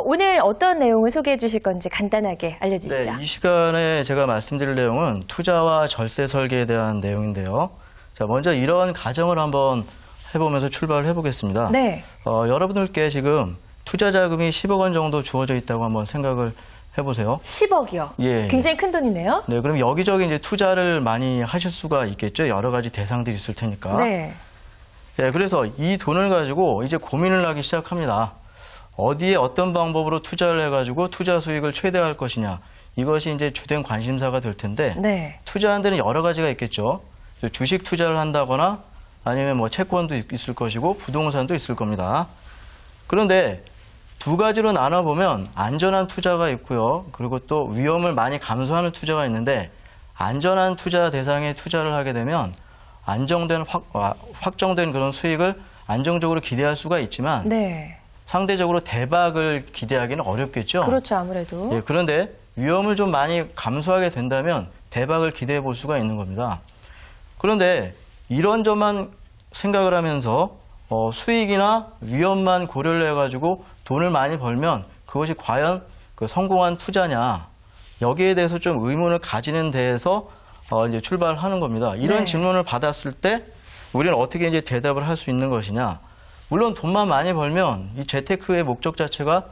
오늘 어떤 내용을 소개해 주실 건지 간단하게 알려주시죠. 네, 이 시간에 제가 말씀드릴 내용은 투자와 절세 설계에 대한 내용인데요. 자, 먼저 이런 가정을 한번 해보면서 출발을 해보겠습니다. 네. 여러분들께 지금 투자 자금이 10억 원 정도 주어져 있다고 한번 생각을 해보세요. 10억이요? 예. 굉장히 큰 돈이네요. 네, 그럼 여기저기 이제 투자를 많이 하실 수가 있겠죠. 여러 가지 대상들이 있을 테니까. 네. 네, 그래서 이 돈을 가지고 이제 고민을 하기 시작합니다. 어디에 어떤 방법으로 투자를 해가지고 투자 수익을 최대화할 것이냐. 이것이 이제 주된 관심사가 될 텐데 네. 투자하는 데는 여러 가지가 있겠죠. 주식 투자를 한다거나 아니면 뭐 채권도 있을 것이고 부동산도 있을 겁니다. 그런데 두 가지로 나눠보면 안전한 투자가 있고요. 그리고 또 위험을 많이 감수하는 투자가 있는데 안전한 투자 대상에 투자를 하게 되면 안정된 확정된 그런 수익을 안정적으로 기대할 수가 있지만 네. 상대적으로 대박을 기대하기는 어렵겠죠. 그렇죠, 아무래도. 예, 그런데 위험을 좀 많이 감수하게 된다면 대박을 기대해 볼 수가 있는 겁니다. 그런데 이런 점만 생각을 하면서 수익이나 위험만 고려를 해가지고 돈을 많이 벌면 그것이 과연 그 성공한 투자냐, 여기에 대해서 좀 의문을 가지는 데에서 이제 출발하는 겁니다. 이런 네. 질문을 받았을 때 우리는 어떻게 이제 대답을 할 수 있는 것이냐. 물론 돈만 많이 벌면 이 재테크의 목적 자체가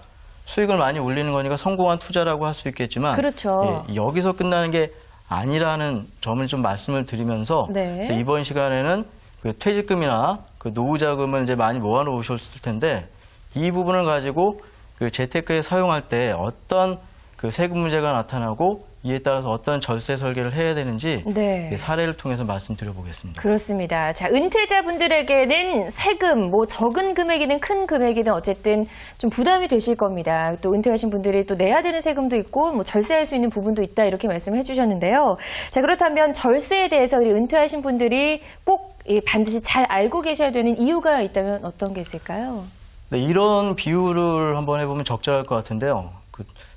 수익을 많이 올리는 거니까 성공한 투자라고 할 수 있겠지만 그렇죠. 예, 여기서 끝나는 게 아니라는 점을 좀 말씀을 드리면서 네. 그래서 이번 시간에는 그 퇴직금이나 그 노후 자금을 이제 많이 모아 놓으셨을 텐데 이 부분을 가지고 그 재테크에 사용할 때 어떤 그 세금 문제가 나타나고 이에 따라서 어떤 절세 설계를 해야 되는지 네. 사례를 통해서 말씀드려보겠습니다. 그렇습니다. 자, 은퇴자분들에게는 세금, 뭐 적은 금액이든 큰 금액이든 어쨌든 좀 부담이 되실 겁니다. 또 은퇴하신 분들이 또 내야 되는 세금도 있고 뭐 절세할 수 있는 부분도 있다 이렇게 말씀을 해주셨는데요. 자, 그렇다면 절세에 대해서 우리 은퇴하신 분들이 꼭 반드시 잘 알고 계셔야 되는 이유가 있다면 어떤 게 있을까요? 네, 이런 비유를 한번 해보면 적절할 것 같은데요.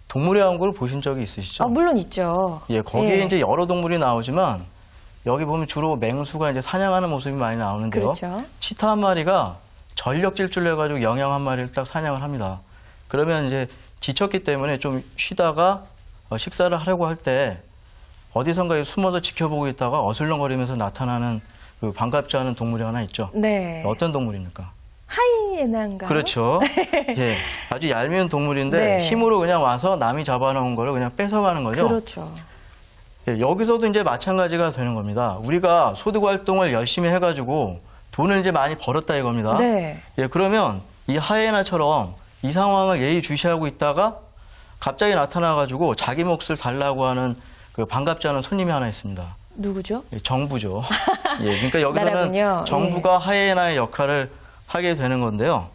동물의 왕국을 보신 적이 있으시죠? 물론 있죠. 예, 거기에 이제 여러 동물이 나오지만 여기 보면 주로 맹수가 이제 사냥하는 모습이 많이 나오는데요. 그렇죠. 치타 한 마리가 전력 질주를 해가지고 영양 한 마리를 딱 사냥을 합니다. 그러면 이제 지쳤기 때문에 좀 쉬다가 식사를 하려고 할 때 어디선가 숨어서 지켜보고 있다가 어슬렁거리면서 나타나는 그 반갑지 않은 동물이 하나 있죠. 네. 어떤 동물입니까? 하이에나인가요? 그렇죠. 예, 아주 얄미운 동물인데 네. 힘으로 그냥 와서 남이 잡아놓은 거를 그냥 뺏어가는 거죠. 그렇죠. 예, 여기서도 이제 마찬가지가 되는 겁니다. 우리가 소득 활동을 열심히 해가지고 돈을 이제 많이 벌었다 이겁니다. 네. 예, 그러면 이 하이에나처럼 이 상황을 예의주시하고 있다가 갑자기 나타나가지고 자기 몫을 달라고 하는 그 반갑지 않은 손님이 하나 있습니다. 누구죠? 예, 정부죠. 예, 그러니까 여기서는 나라군요. 정부가 하이에나의 역할을 하게 되는 건데요.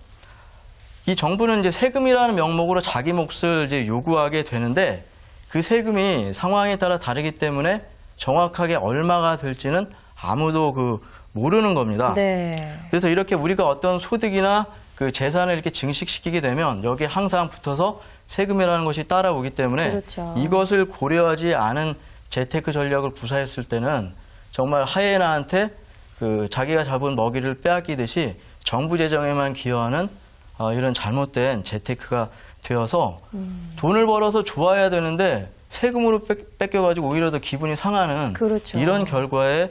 이 정부는 이제 세금이라는 명목으로 자기 몫을 이제 요구하게 되는데 그 세금이 상황에 따라 다르기 때문에 정확하게 얼마가 될지는 아무도 모르는 겁니다. 네. 그래서 이렇게 우리가 어떤 소득이나 그 재산을 이렇게 증식시키게 되면 여기에 항상 붙어서 세금이라는 것이 따라오기 때문에 그렇죠. 이것을 고려하지 않은 재테크 전략을 구사했을 때는 정말 하이에나한테 그 자기가 잡은 먹이를 빼앗기듯이 정부 재정에만 기여하는 이런 잘못된 재테크가 되어서 돈을 벌어서 좋아야 되는데 세금으로 뺏겨가지고 오히려 더 기분이 상하는 그렇죠. 이런 결과에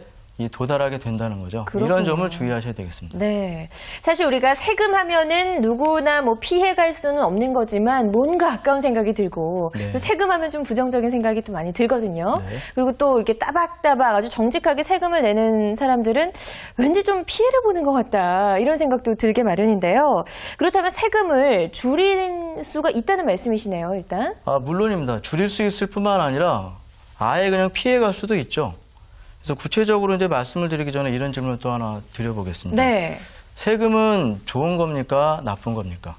도달하게 된다는 거죠. 그렇군요. 이런 점을 주의하셔야 되겠습니다. 네. 사실 우리가 세금 하면은 누구나 뭐 피해갈 수는 없는 거지만 뭔가 아까운 생각이 들고 네. 또 세금 하면 좀 부정적인 생각이 또 많이 들거든요. 네. 그리고 또 이렇게 따박따박 아주 정직하게 세금을 내는 사람들은 왠지 좀 피해를 보는 것 같다 이런 생각도 들게 마련인데요. 그렇다면 세금을 줄일 수가 있다는 말씀이시네요, 일단. 물론입니다. 줄일 수 있을 뿐만 아니라 아예 그냥 피해갈 수도 있죠. 그래서 구체적으로 이제 말씀을 드리기 전에 이런 질문을 또 하나 드려보겠습니다. 네. 세금은 좋은 겁니까? 나쁜 겁니까?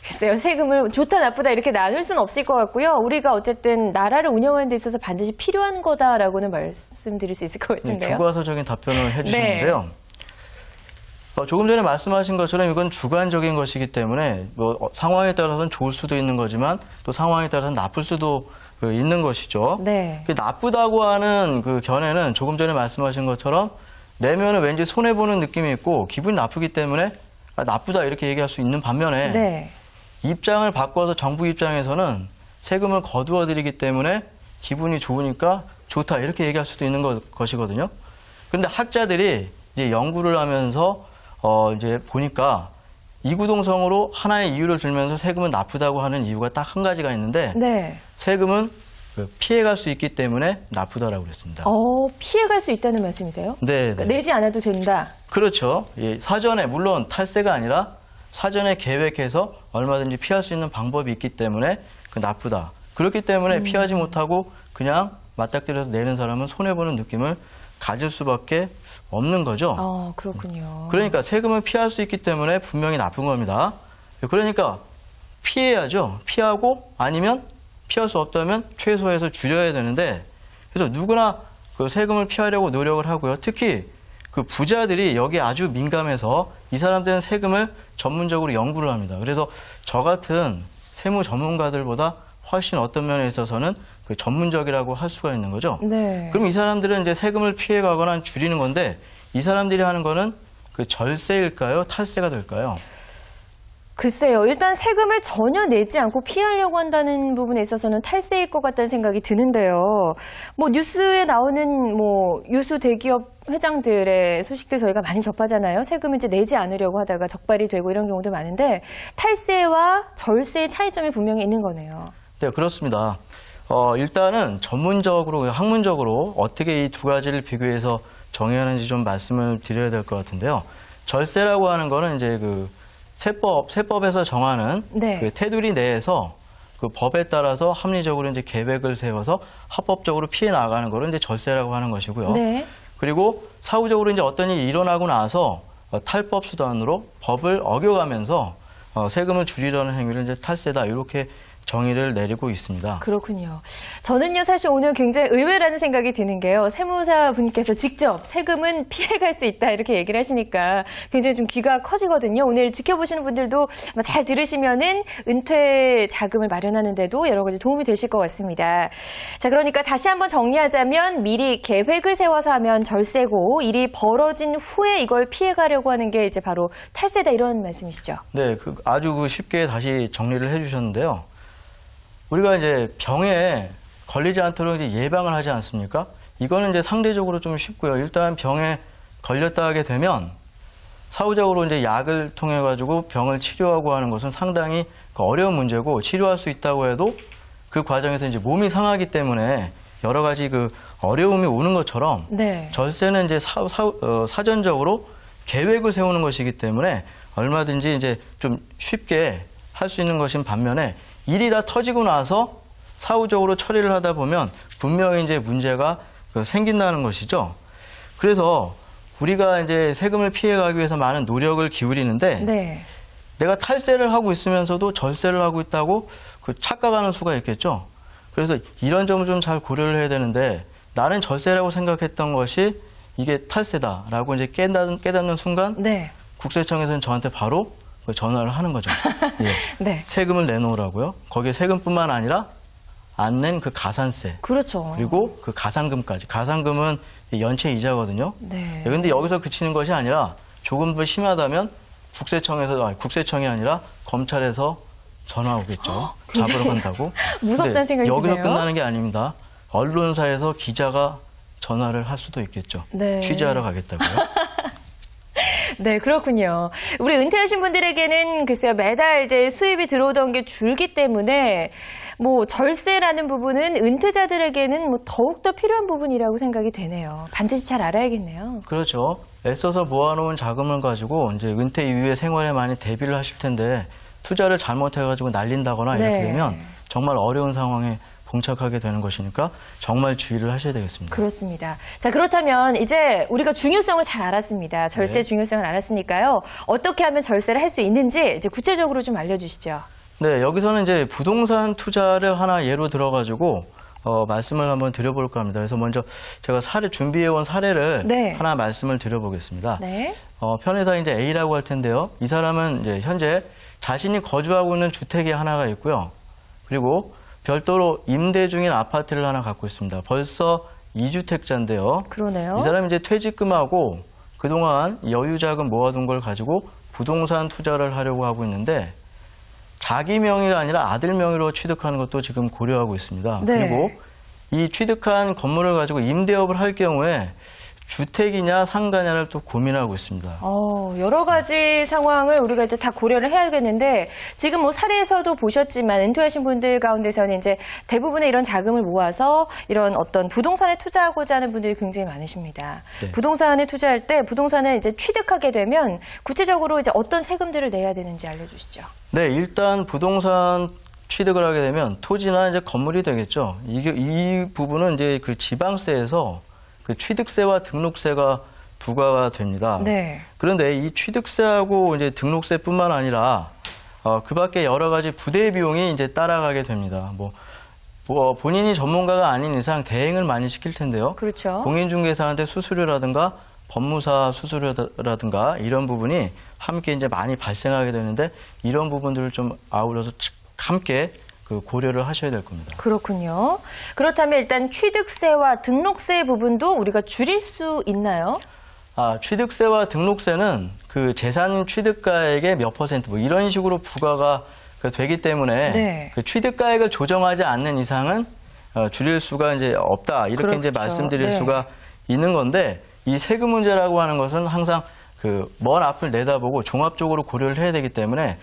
글쎄요, 세금을 좋다 나쁘다 이렇게 나눌 수는 없을 것 같고요. 우리가 어쨌든 나라를 운영하는 데 있어서 반드시 필요한 거다라고는 말씀드릴 수 있을 것 같은데요. 네, 교과서적인 답변을 해주시는데요. 네. 조금 전에 말씀하신 것처럼 이건 주관적인 것이기 때문에 상황에 따라서는 좋을 수도 있는 거지만 또 상황에 따라서는 나쁠 수도 있는 것이죠. 네. 나쁘다고 하는 그 견해는 조금 전에 말씀하신 것처럼 내면은 왠지 손해보는 느낌이 있고 기분이 나쁘기 때문에 나쁘다 이렇게 얘기할 수 있는 반면에 네. 입장을 바꿔서 정부 입장에서는 세금을 거두어 드리기 때문에 기분이 좋으니까 좋다 이렇게 얘기할 수도 있는 것이거든요. 그런데 학자들이 이제 연구를 하면서 이제 보니까 이구동성으로 하나의 이유를 들면서 세금은 나쁘다고 하는 이유가 딱 한 가지가 있는데 네. 세금은 피해갈 수 있기 때문에 나쁘다라고 그랬습니다. 피해갈 수 있다는 말씀이세요? 네. 그러니까 내지 않아도 된다. 그렇죠. 예, 사전에 물론 탈세가 아니라 사전에 계획해서 얼마든지 피할 수 있는 방법이 있기 때문에 나쁘다. 그렇기 때문에 피하지 못하고 그냥 맞닥뜨려서 내는 사람은 손해보는 느낌을 가질 수밖에 없는 거죠. 그렇군요. 그러니까 세금은 피할 수 있기 때문에 분명히 나쁜 겁니다. 그러니까 피해야죠. 피하고 아니면 피할 수 없다면 최소해서 줄여야 되는데 그래서 누구나 그 세금을 피하려고 노력을 하고요. 특히 그 부자들이 여기에 아주 민감해서 이 사람들은 세금을 전문적으로 연구를 합니다. 그래서 저 같은 세무 전문가들보다 훨씬 어떤 면에 있어서는 그 전문적이라고 할 수가 있는 거죠. 네. 그럼 이 사람들은 이제 세금을 피해가거나 줄이는 건데 이 사람들이 하는 거는 그 절세일까요? 탈세가 될까요? 글쎄요. 일단 세금을 전혀 내지 않고 피하려고 한다는 부분에 있어서는 탈세일 것 같다는 생각이 드는데요. 뭐 뉴스에 나오는 뭐 유수 대기업 회장들의 소식들 저희가 많이 접하잖아요. 세금을 이제 내지 않으려고 하다가 적발이 되고 이런 경우도 많은데 탈세와 절세의 차이점이 분명히 있는 거네요. 네, 그렇습니다. 일단은 전문적으로, 학문적으로 어떻게 이 두 가지를 비교해서 정해야 하는지 좀 말씀을 드려야 될 것 같은데요. 절세라고 하는 거는 이제 그 세법에서 정하는 네. 그 테두리 내에서 그 법에 따라서 합리적으로 이제 계획을 세워서 합법적으로 피해 나가는 거를 이제 절세라고 하는 것이고요. 네. 그리고 사후적으로 이제 어떤 일이 일어나고 나서 탈법 수단으로 법을 어겨가면서 세금을 줄이려는 행위를 이제 탈세다 이렇게 정의를 내리고 있습니다. 그렇군요. 저는요, 사실 오늘 굉장히 의외라는 생각이 드는 게요. 세무사 분께서 직접 세금은 피해갈 수 있다 이렇게 얘기를 하시니까 굉장히 좀 귀가 커지거든요. 오늘 지켜보시는 분들도 잘 들으시면은 은퇴 자금을 마련하는 데도 여러 가지 도움이 되실 것 같습니다. 자, 그러니까 다시 한번 정리하자면 미리 계획을 세워서 하면 절세고 일이 벌어진 후에 이걸 피해가려고 하는 게 이제 바로 탈세다 이런 말씀이시죠? 네, 아주 쉽게 다시 정리를 해주셨는데요. 우리가 이제 병에 걸리지 않도록 이제 예방을 하지 않습니까? 이거는 이제 상대적으로 좀 쉽고요. 일단 병에 걸렸다 하게 되면 사후적으로 이제 약을 통해 가지고 병을 치료하고 하는 것은 상당히 어려운 문제고 치료할 수 있다고 해도 그 과정에서 이제 몸이 상하기 때문에 여러 가지 그 어려움이 오는 것처럼 네. 절세는 이제 사전적으로 계획을 세우는 것이기 때문에 얼마든지 이제 좀 쉽게 할 수 있는 것인 반면에 일이 다 터지고 나서 사후적으로 처리를 하다 보면 분명히 이제 문제가 생긴다는 것이죠. 그래서 우리가 이제 세금을 피해가기 위해서 많은 노력을 기울이는데 네. 내가 탈세를 하고 있으면서도 절세를 하고 있다고 착각하는 수가 있겠죠. 그래서 이런 점을 좀 잘 고려를 해야 되는데 나는 절세라고 생각했던 것이 이게 탈세다라고 이제 깨닫는 순간 네. 국세청에서는 저한테 바로 전화를 하는 거죠. 예. 네. 세금을 내놓으라고요. 거기에 세금뿐만 아니라 안 낸 그 가산세. 그렇죠. 그리고 그 가산금까지. 가산금은 연체 이자거든요. 네. 그런데 여기서 그치는 것이 아니라 조금 더 심하다면 국세청이 아니라 검찰에서 전화 오겠죠. 잡으러 간다고. 무섭다는 생각이 여기서 드네요. 끝나는 게 아닙니다. 언론사에서 기자가 전화를 할 수도 있겠죠. 네. 취재하러 가겠다고요. 네, 그렇군요. 우리 은퇴하신 분들에게는 글쎄요, 매달 이제 수입이 들어오던 게 줄기 때문에 뭐 절세라는 부분은 은퇴자들에게는 뭐 더욱더 필요한 부분이라고 생각이 되네요. 반드시 잘 알아야겠네요. 그렇죠. 애써서 모아놓은 자금을 가지고 이제 은퇴 이후의 생활에 많이 대비를 하실 텐데 투자를 잘못해가지고 날린다거나 이렇게 네. 되면 정말 어려운 상황에 봉착하게 되는 것이니까 정말 주의를 하셔야 되겠습니다. 그렇습니다. 자, 그렇다면 이제 우리가 중요성을 잘 알았습니다. 절세 네. 중요성을 알았으니까요. 어떻게 하면 절세를 할 수 있는지 이제 구체적으로 좀 알려주시죠. 네, 여기서는 이제 부동산 투자를 하나 예로 들어가지고 말씀을 한번 드려볼까 합니다. 그래서 먼저 제가 준비해온 사례를 네. 하나 말씀을 드려보겠습니다. 네. 편의사 이제 A라고 할 텐데요. 이 사람은 이제 현재 자신이 거주하고 있는 주택이 하나가 있고요. 그리고 별도로 임대 중인 아파트를 하나 갖고 있습니다. 벌써 2주택자인데요. 그러네요. 이 사람이 이제 퇴직금하고 그동안 여유자금 모아둔 걸 가지고 부동산 투자를 하려고 하고 있는데 자기 명의가 아니라 아들 명의로 취득하는 것도 지금 고려하고 있습니다. 네. 그리고 이 취득한 건물을 가지고 임대업을 할 경우에 주택이냐 상가냐를 또 고민하고 있습니다. 여러 가지 상황을 우리가 이제 다 고려를 해야겠는데 지금 뭐 사례에서도 보셨지만 은퇴하신 분들 가운데서는 이제 대부분의 이런 자금을 모아서 이런 어떤 부동산에 투자하고자 하는 분들이 굉장히 많으십니다. 네. 부동산에 투자할 때 부동산을 이제 취득하게 되면 구체적으로 이제 어떤 세금들을 내야 되는지 알려주시죠. 네, 일단 부동산 취득을 하게 되면 토지나 이제 건물이 되겠죠. 이 부분은 이제 그 지방세에서 그 취득세와 등록세가 부과가 됩니다. 네. 그런데 이 취득세하고 이제 등록세뿐만 아니라 그 밖에 여러 가지 부대 비용이 이제 따라가게 됩니다. 본인이 전문가가 아닌 이상 대행을 많이 시킬 텐데요. 그렇죠. 공인중개사한테 수수료라든가 법무사 수수료라든가 이런 부분이 함께 이제 많이 발생하게 되는데 이런 부분들을 좀 아울러서 함께 고려를 하셔야 될 겁니다. 그렇군요. 그렇다면 일단 취득세와 등록세 부분도 우리가 줄일 수 있나요? 취득세와 등록세는 그 재산 취득가액의 몇 퍼센트 이런 식으로 부과가 되기 때문에 네. 그 취득가액을 조정하지 않는 이상은 줄일 수가 이제 없다. 이렇게 그렇죠. 이제 말씀드릴 네. 수가 있는 건데 이 세금 문제라고 하는 것은 항상 그 먼 앞을 내다보고 종합적으로 고려를 해야 되기 때문에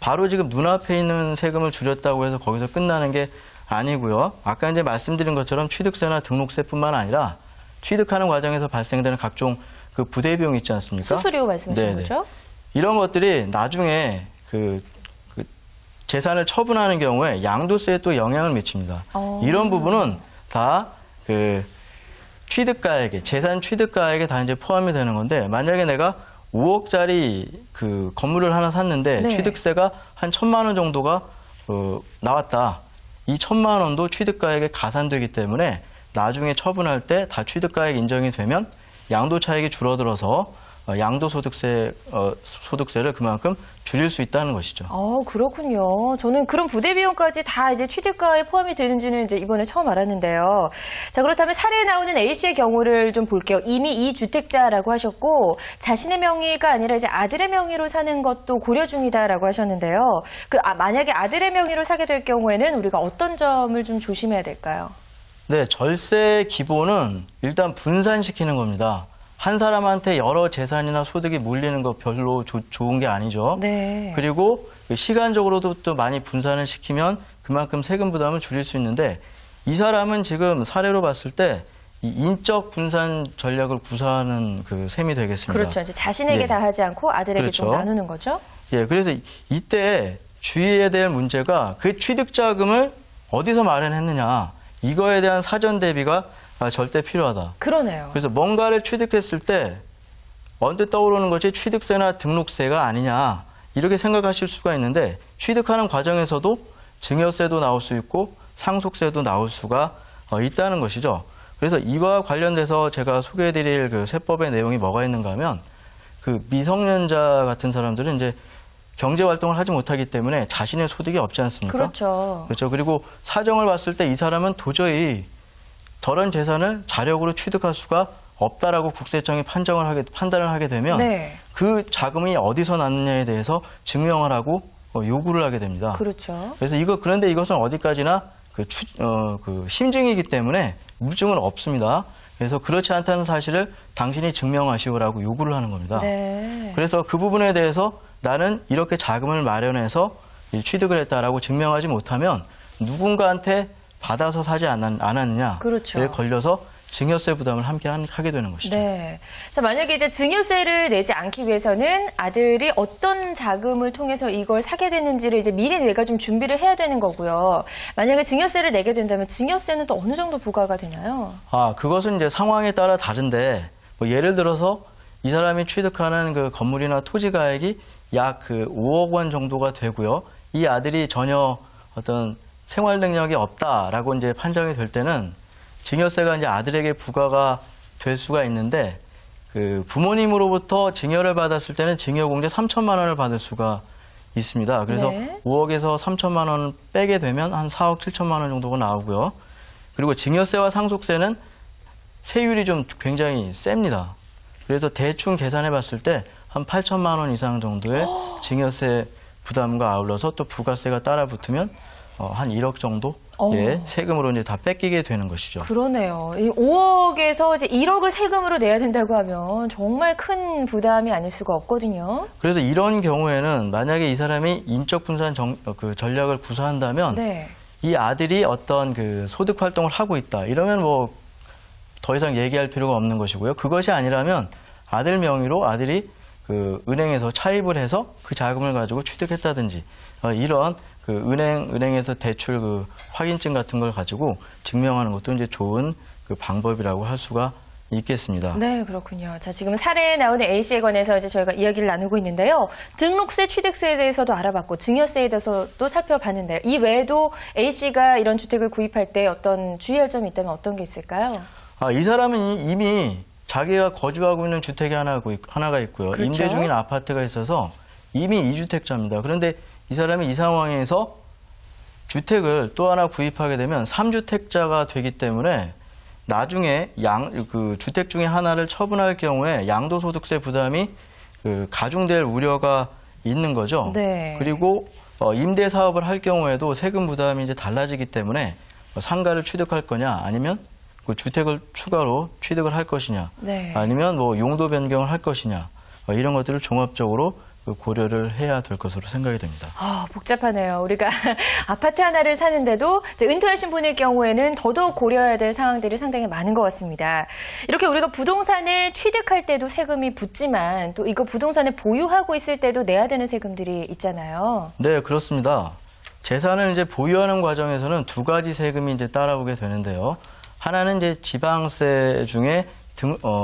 바로 지금 눈앞에 있는 세금을 줄였다고 해서 거기서 끝나는 게 아니고요. 아까 이제 말씀드린 것처럼 취득세나 등록세뿐만 아니라 취득하는 과정에서 발생되는 각종 그 부대 비용 있지 않습니까? 수수료 말씀하시는 거죠? 이런 것들이 나중에 그 재산을 처분하는 경우에 양도세에 또 영향을 미칩니다. 이런 부분은 다 그 취득가액에 재산 취득가액에 다 이제 포함이 되는 건데 만약에 내가 5억짜리 그 건물을 하나 샀는데 네. 취득세가 한 1,000만 원 정도가 나왔다. 이 1,000만 원도 취득가액에 가산되기 때문에 나중에 처분할 때 다 취득가액 인정이 되면 양도 차익이 줄어들어서 소득세를 그만큼 줄일 수 있다는 것이죠. 그렇군요. 저는 그런 부대 비용까지 다 이제 취득가에 포함이 되는지는 이제 이번에 처음 알았는데요. 자, 그렇다면 사례에 나오는 A 씨의 경우를 좀 볼게요. 이미 2주택자라고 하셨고 자신의 명의가 아니라 이제 아들의 명의로 사는 것도 고려 중이다라고 하셨는데요. 만약에 아들의 명의로 사게 될 경우에는 우리가 어떤 점을 좀 조심해야 될까요? 네, 절세 기본은 일단 분산시키는 겁니다. 한 사람한테 여러 재산이나 소득이 몰리는 거 별로 좋은 게 아니죠. 네. 그리고 시간적으로도 또 많이 분산을 시키면 그만큼 세금 부담을 줄일 수 있는데 이 사람은 지금 사례로 봤을 때 이 인적 분산 전략을 구사하는 그 셈이 되겠습니다. 그렇죠. 이제 자신에게 예. 다 하지 않고 아들에게 그렇죠. 좀 나누는 거죠. 예, 그래서 이때 주의해야 될 문제가 그 취득 자금을 어디서 마련했느냐 이거에 대한 사전 대비가 절대 필요하다. 그러네요. 그래서 뭔가를 취득했을 때 언뜻 떠오르는 것이 취득세나 등록세가 아니냐 이렇게 생각하실 수가 있는데 취득하는 과정에서도 증여세도 나올 수 있고 상속세도 나올 수가 있다는 것이죠. 그래서 이와 관련돼서 제가 소개해드릴 그 세법의 내용이 뭐가 있는가 하면 그 미성년자 같은 사람들은 이제 경제 활동을 하지 못하기 때문에 자신의 소득이 없지 않습니까? 그렇죠. 그렇죠. 그리고 사정을 봤을 때 이 사람은 도저히 저런 재산을 자력으로 취득할 수가 없다라고 국세청이 판단을 하게 되면 네. 그 자금이 어디서 났느냐에 대해서 증명을 하고 요구를 하게 됩니다. 그렇죠. 그래서 그런데 이것은 어디까지나 그 심증이기 때문에 물증은 없습니다. 그래서 그렇지 않다는 사실을 당신이 증명하시오라고 요구를 하는 겁니다. 네. 그래서 그 부분에 대해서 나는 이렇게 자금을 마련해서 취득을 했다라고 증명하지 못하면 누군가한테 받아서 사지 않았느냐에 그렇죠. 걸려서 증여세 부담을 함께 하게 되는 것이죠. 네. 자, 만약에 이제 증여세를 내지 않기 위해서는 아들이 어떤 자금을 통해서 이걸 사게 되는지를 이제 미리 내가 좀 준비를 해야 되는 거고요. 만약에 증여세를 내게 된다면 증여세는 또 어느 정도 부과가 되나요? 그것은 이제 상황에 따라 다른데 예를 들어서 이 사람이 취득하는 그 건물이나 토지 가액이 약 5억 원 정도가 되고요. 이 아들이 전혀 어떤 생활 능력이 없다라고 이제 판정이 될 때는 증여세가 이제 아들에게 부과가 될 수가 있는데 그 부모님으로부터 증여를 받았을 때는 증여공제 3천만 원을 받을 수가 있습니다. 그래서 네. 5억에서 3천만 원 빼게 되면 한 4억 7천만 원 정도가 나오고요. 그리고 증여세와 상속세는 세율이 좀 굉장히 셉니다. 그래서 대충 계산해 봤을 때 한 8천만 원 이상 정도의 증여세 부담과 아울러서 또 부가세가 따라 붙으면 한 1억 정도 예, 세금으로 이제 다 뺏기게 되는 것이죠. 그러네요. 이 5억에서 이제 1억을 세금으로 내야 된다고 하면 정말 큰 부담이 아닐 수가 없거든요. 그래서 이런 경우에는 만약에 이 사람이 인적 분산 그 전략을 구사한다면 네. 이 아들이 어떤 그 소득 활동을 하고 있다. 이러면 뭐 더 이상 얘기할 필요가 없는 것이고요. 그것이 아니라면 아들 명의로 아들이 그 은행에서 차입을 해서 그 자금을 가지고 취득했다든지 이런 그 은행에서 대출 그 확인증 같은 걸 가지고 증명하는 것도 이제 좋은 그 방법이라고 할 수가 있겠습니다. 네, 그렇군요. 자, 지금 사례에 나오는 A씨에 관해서 이제 저희가 이야기를 나누고 있는데요. 등록세, 취득세에 대해서도 알아봤고 증여세에 대해서도 살펴봤는데요. 이 외에도 A씨가 이런 주택을 구입할 때 어떤 주의할 점이 있다면 어떤 게 있을까요? 이 사람은 이미 자기가 거주하고 있는 주택이 하나가 있고요. 그렇죠? 임대 중인 아파트가 있어서 이미 2주택자입니다. 그런데 이 사람이 이 상황에서 주택을 또 하나 구입하게 되면 3주택자가 되기 때문에 나중에 그 주택 중에 하나를 처분할 경우에 양도소득세 부담이 가중될 우려가 있는 거죠. 네. 그리고 임대 사업을 할 경우에도 세금 부담이 이제 달라지기 때문에 상가를 취득할 거냐 아니면 그 주택을 추가로 취득을 할 것이냐, 네. 아니면 뭐 용도 변경을 할 것이냐, 이런 것들을 종합적으로 고려를 해야 될 것으로 생각이 됩니다. 복잡하네요. 우리가 아파트 하나를 사는데도 이제 은퇴하신 분의 경우에는 더더욱 고려해야 될 상황들이 상당히 많은 것 같습니다. 이렇게 우리가 부동산을 취득할 때도 세금이 붙지만 또 이거 부동산을 보유하고 있을 때도 내야 되는 세금들이 있잖아요. 네, 그렇습니다. 재산을 이제 보유하는 과정에서는 두 가지 세금이 이제 따라오게 되는데요. 하나는 이제 지방세 중에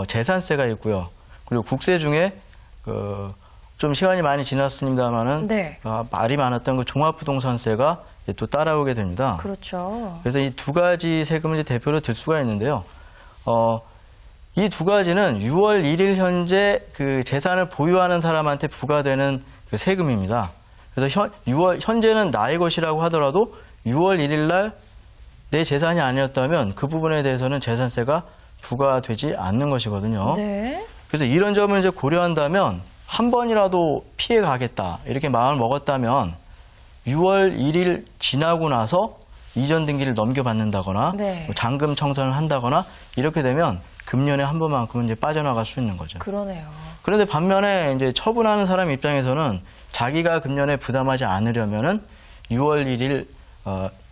재산세가 있고요. 그리고 국세 중에 좀 시간이 많이 지났습니다만은 네. 말이 많았던 그 종합부동산세가 또 따라오게 됩니다. 그렇죠. 그래서 이 두 가지 세금을 이제 대표로 들 수가 있는데요. 이 두 가지는 6월 1일 현재 그 재산을 보유하는 사람한테 부과되는 그 세금입니다. 그래서 현재는 나의 것이라고 하더라도 6월 1일 날 내 재산이 아니었다면 그 부분에 대해서는 재산세가 부과되지 않는 것이거든요. 네. 그래서 이런 점을 이제 고려한다면 한 번이라도 피해 가겠다 이렇게 마음을 먹었다면 6월 1일 지나고 나서 이전 등기를 넘겨받는다거나 네. 뭐 잔금 청산을 한다거나 이렇게 되면 금년에 한 번만큼은 이제 빠져나갈 수 있는 거죠. 그러네요. 그런데 반면에 이제 처분하는 사람 입장에서는 자기가 금년에 부담하지 않으려면은 6월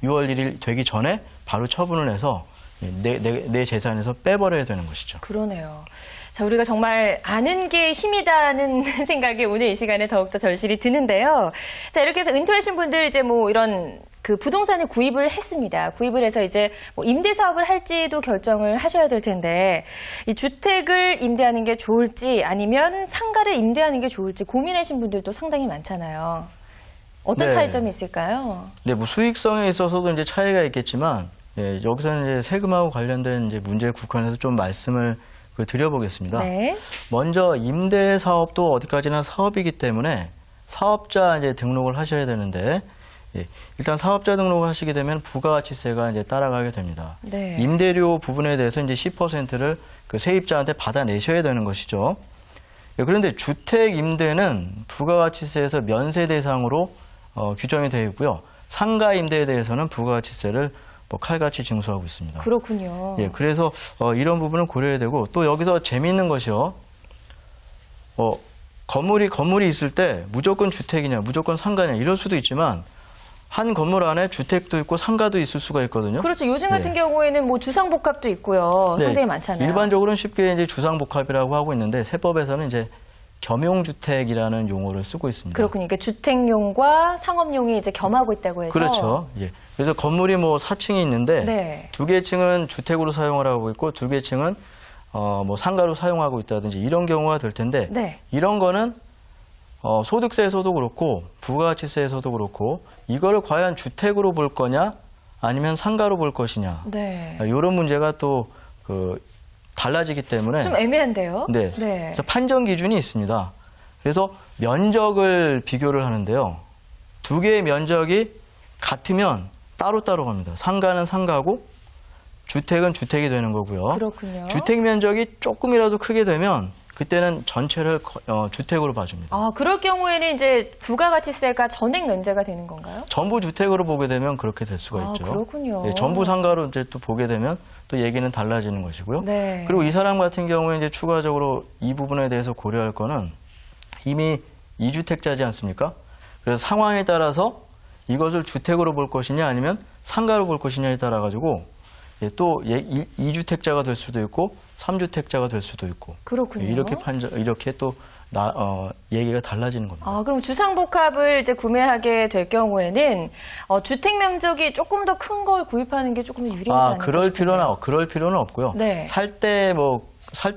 1일 되기 전에 바로 처분을 해서 내 재산에서 빼버려야 되는 것이죠. 그러네요. 자, 우리가 정말 아는 게 힘이다는 생각이 오늘 이 시간에 더욱더 절실히 드는데요. 자, 이렇게 해서 은퇴하신 분들 이제 뭐 이런 그 부동산을 구입을 했습니다. 구입을 해서 이제 뭐 임대 사업을 할지도 결정을 하셔야 될 텐데 이 주택을 임대하는 게 좋을지 아니면 상가를 임대하는 게 좋을지 고민하신 분들도 상당히 많잖아요. 어떤 네. 차이점이 있을까요? 네, 뭐 수익성에 있어서도 이제 차이가 있겠지만 여기서는 이제 세금하고 관련된 이제 문제에 국한해서 좀 말씀을 드려보겠습니다. 네. 먼저 임대 사업도 어디까지나 사업이기 때문에 사업자 이제 등록을 하셔야 되는데 일단 사업자 등록을 하시게 되면 부가가치세가 이제 따라가게 됩니다. 네. 임대료 부분에 대해서 이제 10%를 그 세입자한테 받아내셔야 되는 것이죠. 그런데 주택 임대는 부가가치세에서 면세 대상으로 규정이 되어 있고요. 상가 임대에 대해서는 부가가치세를 칼같이 징수하고 있습니다. 그렇군요. 그래서 이런 부분을 고려해야 되고 또 여기서 재미있는 것이요. 건물이 있을 때 무조건 주택이냐 무조건 상가냐 이럴 수도 있지만 한 건물 안에 주택도 있고 상가도 있을 수가 있거든요. 그렇죠. 요즘 같은 경우에는 뭐 주상복합도 있고요. 상당히 많잖아요. 일반적으로는 쉽게 이제 주상복합이라고 하고 있는데 세법에서는 이제 겸용주택이라는 용어를 쓰고 있습니다. 그렇군요. 그러니까 주택용과 상업용이 이제 겸하고 있다고 해서. 그렇죠. 그래서 건물이 뭐 4층이 있는데 네. 2개 층은 주택으로 사용을 하고 있고 2개 층은 뭐 상가로 사용하고 있다든지 이런 경우가 될 텐데 네. 이런 거는 소득세에서도 그렇고 부가가치세에서도 그렇고 이거를 과연 주택으로 볼 거냐 아니면 상가로 볼 것이냐 네. 이런 문제가 또 달라지기 때문에 좀 애매한데요. 네. 그래서 판정 기준이 있습니다. 그래서 면적을 비교를 하는데요. 2개의 면적이 같으면 따로따로 갑니다. 상가는 상가고 주택은 주택이 되는 거고요. 그렇군요. 주택 면적이 조금이라도 크게 되면 그때는 전체를 주택으로 봐줍니다. 아, 그럴 경우에는 이제 부가가치세가 전액 면제가 되는 건가요? 전부 주택으로 보게 되면 그렇게 될 수가 있죠. 그렇군요. 예, 전부 상가로 이제 또 보게 되면 또 얘기는 달라지는 것이고요. 네. 그리고 이 사람 같은 경우에 이제 추가적으로 이 부분에 대해서 고려할 거는 이미 2주택자지 않습니까? 그래서 상황에 따라서 이것을 주택으로 볼 것이냐 아니면 상가로 볼 것이냐에 따라 가지고 또 2주택자가 될 수도 있고 3주택자가 될 수도 있고 그렇군요. 이렇게 또 얘기가 달라지는 겁니다. 아, 그럼 주상복합을 이제 구매하게 될 경우에는 주택 면적이 조금 더 큰 걸 구입하는 게 조금 유리하지 않을까 그럴 싶은데요. 필요는 없고요. 네. 살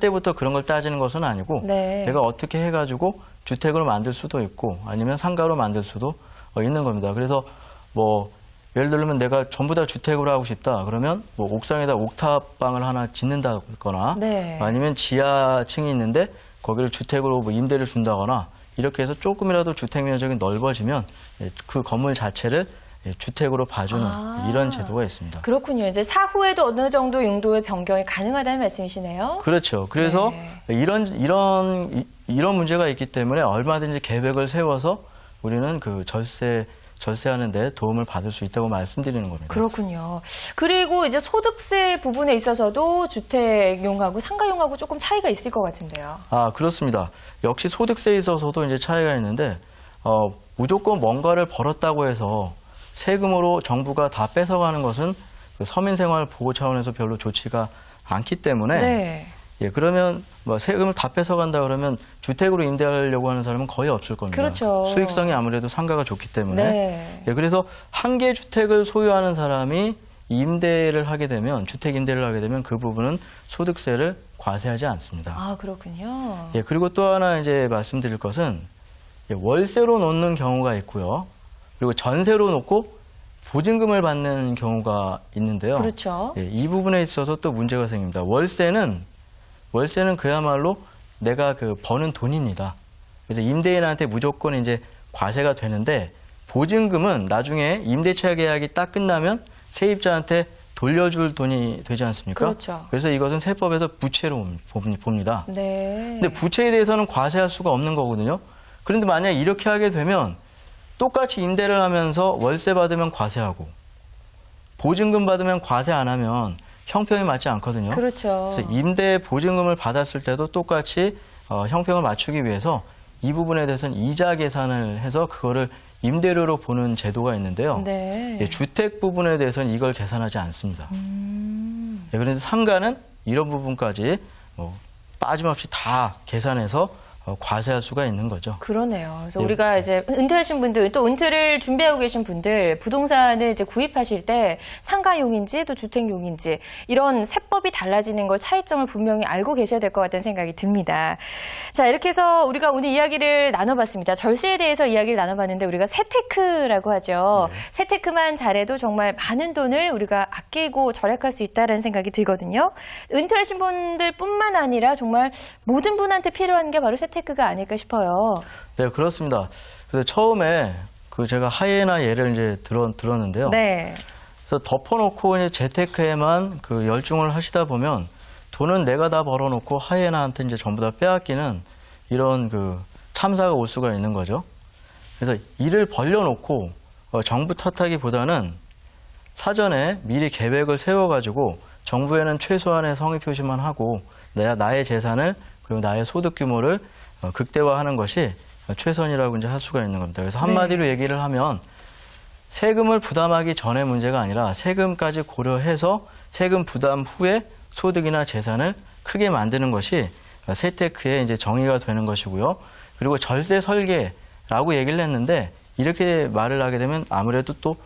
때부터 그런 걸 따지는 것은 아니고 네. 내가 어떻게 해가지고 주택으로 만들 수도 있고 아니면 상가로 만들 수도 있는 겁니다. 그래서 예를 들면 내가 전부 다 주택으로 하고 싶다. 그러면 옥상에다 옥탑방을 하나 짓는다거나 네. 아니면 지하층이 있는데 거기를 주택으로 임대를 준다거나 이렇게 해서 조금이라도 주택 면적이 넓어지면 그 건물 자체를 주택으로 봐주는 이런 제도가 있습니다. 그렇군요. 이제 사후에도 어느 정도 용도의 변경이 가능하다는 말씀이시네요. 그렇죠. 그래서 이런 문제가 있기 때문에 얼마든지 계획을 세워서 우리는 그 절세하는 데 도움을 받을 수 있다고 말씀드리는 겁니다. 그렇군요. 그리고 이제 소득세 부분에 있어서도 주택용하고 상가용하고 조금 차이가 있을 것 같은데요. 그렇습니다. 역시 소득세에 있어서도 이제 차이가 있는데 무조건 뭔가를 벌었다고 해서 세금으로 정부가 다 뺏어가는 것은 그 서민생활 보호 차원에서 별로 좋지가 않기 때문에 네. 그러면 세금을 다 뺏어간다 그러면 주택으로 임대하려고 하는 사람은 거의 없을 겁니다. 그렇죠. 수익성이 아무래도 상가가 좋기 때문에. 네. 그래서 한 개 주택을 소유하는 사람이 임대를 하게 되면 주택 임대를 하게 되면 그 부분은 소득세를 과세하지 않습니다. 아, 그렇군요. 그리고 또 하나 이제 말씀드릴 것은 월세로 놓는 경우가 있고요. 그리고 전세로 놓고 보증금을 받는 경우가 있는데요. 그렇죠. 이 부분에 있어서 또 문제가 생깁니다. 월세는 그야말로 내가 버는 돈입니다. 그래서 임대인한테 무조건 이제 과세가 되는데 보증금은 나중에 임대차 계약이 딱 끝나면 세입자한테 돌려줄 돈이 되지 않습니까? 그렇죠. 그래서 이것은 세법에서 부채로 봅니다. 네. 근데 부채에 대해서는 과세할 수가 없는 거거든요. 그런데 만약 이렇게 하게 되면 똑같이 임대를 하면서 월세 받으면 과세하고 보증금 받으면 과세 안 하면 형평이 맞지 않거든요. 그렇죠. 그래서 임대 보증금을 받았을 때도 똑같이 형평을 맞추기 위해서 이 부분에 대해서는 이자 계산을 해서 그거를 임대료로 보는 제도가 있는데요. 네. 주택 부분에 대해서는 이걸 계산하지 않습니다. 그런데 상가는 이런 부분까지 빠짐없이 다 계산해서 과세할 수가 있는 거죠. 그러네요. 그래서 우리가 이제 은퇴하신 분들, 또 은퇴를 준비하고 계신 분들, 부동산을 이제 구입하실 때 상가용인지 또 주택용인지 이런 세법이 달라지는 걸 차이점을 분명히 알고 계셔야 될 것 같다는 생각이 듭니다. 자, 이렇게 해서 우리가 오늘 이야기를 나눠봤습니다. 절세에 대해서 이야기를 나눠봤는데 우리가 세테크라고 하죠. 네. 세테크만 잘해도 정말 많은 돈을 우리가 아끼고 절약할 수 있다는 생각이 들거든요. 은퇴하신 분들뿐만 아니라 정말 모든 분한테 필요한 게 바로 세테크가 아닐까 싶어요. 네, 그렇습니다. 그래서 처음에 제가 하이에나 예를 이제 들었는데요. 네. 그래서 덮어놓고 이제 재테크에만 열중을 하시다 보면 돈은 내가 다 벌어놓고 하이에나한테 이제 전부 다 빼앗기는 이런 참사가 올 수가 있는 거죠. 그래서 일을 벌려놓고 정부 탓하기보다는 사전에 미리 계획을 세워가지고 정부에는 최소한의 성의 표시만 하고 나의 재산을 그리고 나의 소득 규모를 극대화하는 것이 최선이라고 이제 할 수가 있는 겁니다. 그래서 한마디로 네. 얘기를 하면 세금을 부담하기 전의 문제가 아니라 세금까지 고려해서 세금 부담 후에 소득이나 재산을 크게 만드는 것이 세테크의 이제 정의가 되는 것이고요. 그리고 절세 설계라고 얘기를 했는데 이렇게 말을 하게 되면 아무래도 또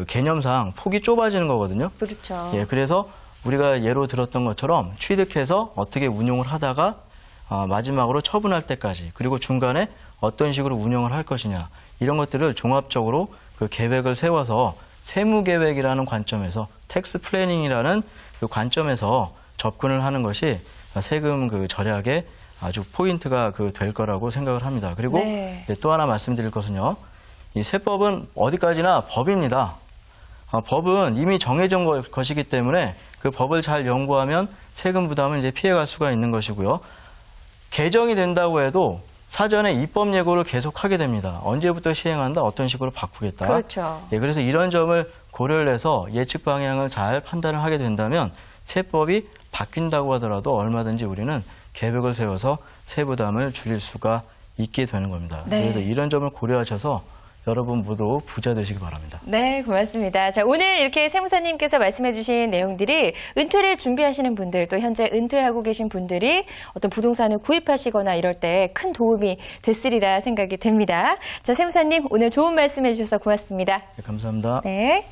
개념상 폭이 좁아지는 거거든요. 그렇죠. 그래서 우리가 예로 들었던 것처럼 취득해서 어떻게 운용을 하다가 마지막으로 처분할 때까지 그리고 중간에 어떤 식으로 운영을 할 것이냐 이런 것들을 종합적으로 계획을 세워서 세무계획이라는 관점에서 텍스 플래닝이라는 관점에서 접근을 하는 것이 세금 절약의 아주 포인트가 될 거라고 생각을 합니다. 그리고 네. 또 하나 말씀드릴 것은요. 이 세법은 어디까지나 법입니다. 법은 이미 정해진 것이기 때문에 그 법을 잘 연구하면 세금 부담을 이제 피해갈 수가 있는 것이고요. 개정이 된다고 해도 사전에 입법 예고를 계속하게 됩니다. 언제부터 시행한다, 어떤 식으로 바꾸겠다. 그렇죠. 예, 그래서 이런 점을 고려를 해서 예측 방향을 잘 판단을 하게 된다면 세법이 바뀐다고 하더라도 얼마든지 우리는 계획을 세워서 세부담을 줄일 수가 있게 되는 겁니다. 네. 그래서 이런 점을 고려하셔서 여러분 모두 부자 되시기 바랍니다. 네, 고맙습니다. 자, 오늘 이렇게 세무사님께서 말씀해 주신 내용들이 은퇴를 준비하시는 분들, 또 현재 은퇴하고 계신 분들이 어떤 부동산을 구입하시거나 이럴 때 큰 도움이 됐으리라 생각이 듭니다. 자, 세무사님, 오늘 좋은 말씀해 주셔서 고맙습니다. 네, 감사합니다. 네.